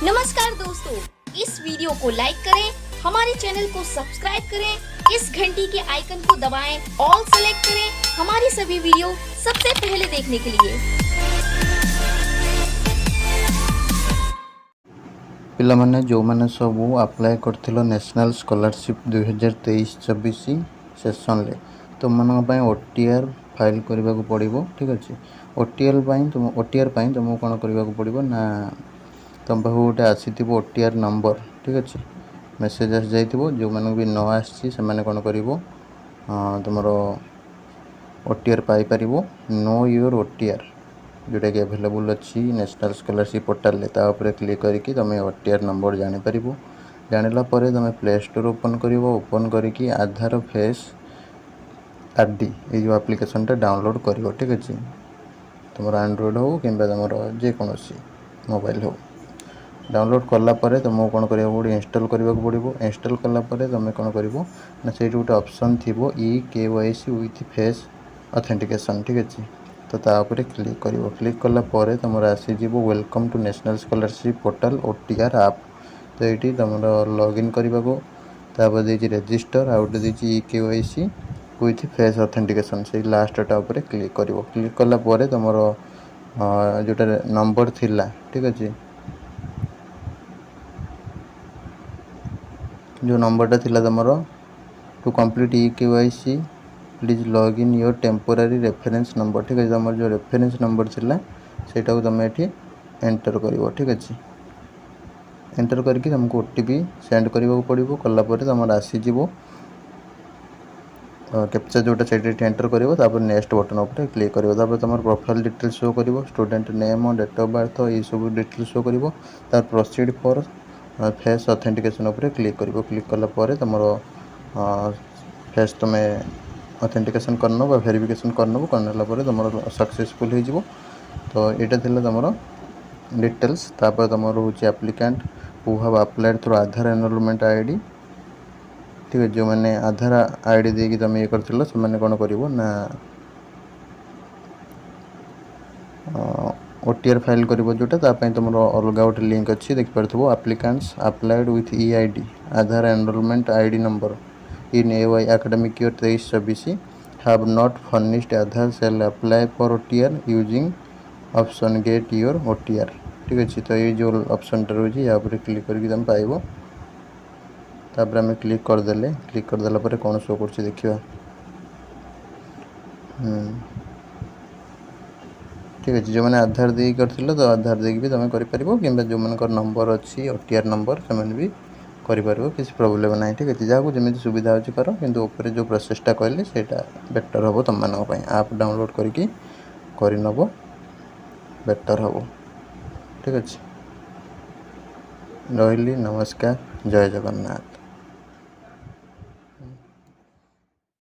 नमस्कार दोस्तों, इस वीडियो को लाइक करें, हमारे चैनल को सब्सक्राइब करें, इस घंटी के आइकन को दबाएं, ऑल सेलेक्ट करें हमारी सभी वीडियो सबसे पहले देखने के लिए। पिलामाने जो माने सबू अप्लाई करथिलो नेशनल स्कॉलरशिप 2023-24 सेशन ले तुम मन पय ओटीआर फाइल करबा को पड़िबो। ठीक अछि, ओटीआर पय तुमको कोन करबा को पड़िबो ना तुम पाखु गोटे आसीथिबो ओटीआर नंबर। ठीक अच्छे, मेसेज आस जाइथिबो। जो माने भी न आसी से माने कोन करिवो तुमरो ओटीआर पाई परिवो। नो योर ओटीआर जोटा कि अवेलेबल अच्छी नेशनल स्कॉलरशिप पोर्टल ले ता ऊपर क्लिक करके तुम ओटीआर नंबर जानि परिवो। जानिला परे तुम प्ले स्टोर ओपन करिवो। ओपन करके आधार फेस आरडी ये जो एप्लिकेशन टा डाउनलोड करिवो। ठीक अच्छे, तुम एंड्रॉइड हो कि तुम जेकोसी मोबाइल हो डाउनलोड कला परे तुमको कौन करिया पड़ो इंस्टॉल करबा को पड़िबो। इंस्टॉल कला परे तुम कौन करिवो ना से गोटे ऑप्शन थिबो ई-केवाईसी विथ फेस ऑथेंटिकेशन। ठीक अच्छे, तो ता ऊपर क्लिक करिवो। क्लिक कला परे तुमर आसी जीवो welcome to national scholarship portal OTR app. तो ये तुम लॉगिन करबा को तापर देछि रजिस्टर आउट देछि ई-केवाईसी विथ फेस ऑथेंटिकेशन से लास्टटा ऊपर क्लिक करिवो। क्लिक कला परे तुमर जोटा नंबर थिला। ठीक अच्छे, जो नंबरटा थिला तुमर to complete e KYC please log in your temporary reference number. ठीक है, तुम जो रेफरेंस नंबर थिला सेटा को तुम एठी एंटर करिवो। ठीक अच्छे, एंटर करके तुमको ओटीपी सेंड करबा को पड़िबो। कला परे तुमर आसी जीवो कैप्चा जोटा से एंटर करिवो। तापर नेक्स्ट बटन ऊपर क्लिक करिवो। तापर तुमर प्रोफाइल डिटेल्स शो करिवो, student name date of birth ये सब डिटेल्स शो करिवो। तापर प्रोसीड फॉर फेस ऑथेंटिकेशन ऊपर क्लिक करिवो। क्लिक कला परे तुमर फेस तुम ऑथेंटिकेशन करनो बा वेरिफिकेशन करनो करनेला परे तुमर सक्सेसफुल हो जिवो। तो एटा थिला तुमर डिटेल्स। तापर तुमर होची applicant who have applied through Aadhaar enrolment ID. ठीक है, जो मैंने आधार आईडी देकी तुम ये करथिलो से माने कोन करिवो ना ओटीआर फाइल करिवो। जोटा ता पय तुमर अलगा गोटे लिंक अच्छी देख पारथबो applicants applied with EID Aadhaar enrolment ID number in AY academic year 23-24 have not furnished Aadhaar shall apply for OTR using option get your OTR. ठीक अच्छे, तो ये जो ऑप्शन टा रही या क्लिक करके तुम पाइबो। तापर आम क्लिक करदे। क्लिक करदेला पर कौन शो कर देखा। ठीक अच्छे, जो मैंने आधार दे कर तो आधार देकी भी तुम कर जो मन नंबर अच्छी ओटीआर नंबर से भी कर किसी प्रोब्लेम ना। ठीक अच्छे, जहाँ को जमी सुविधा अच्छी कर कि जो प्रोसेसटा कहली से बेटर हम तुम मानी आप डाउनलोड करनब बेटर हम। ठीक अच्छे, रही नमस्कार, जय जगन्नाथ।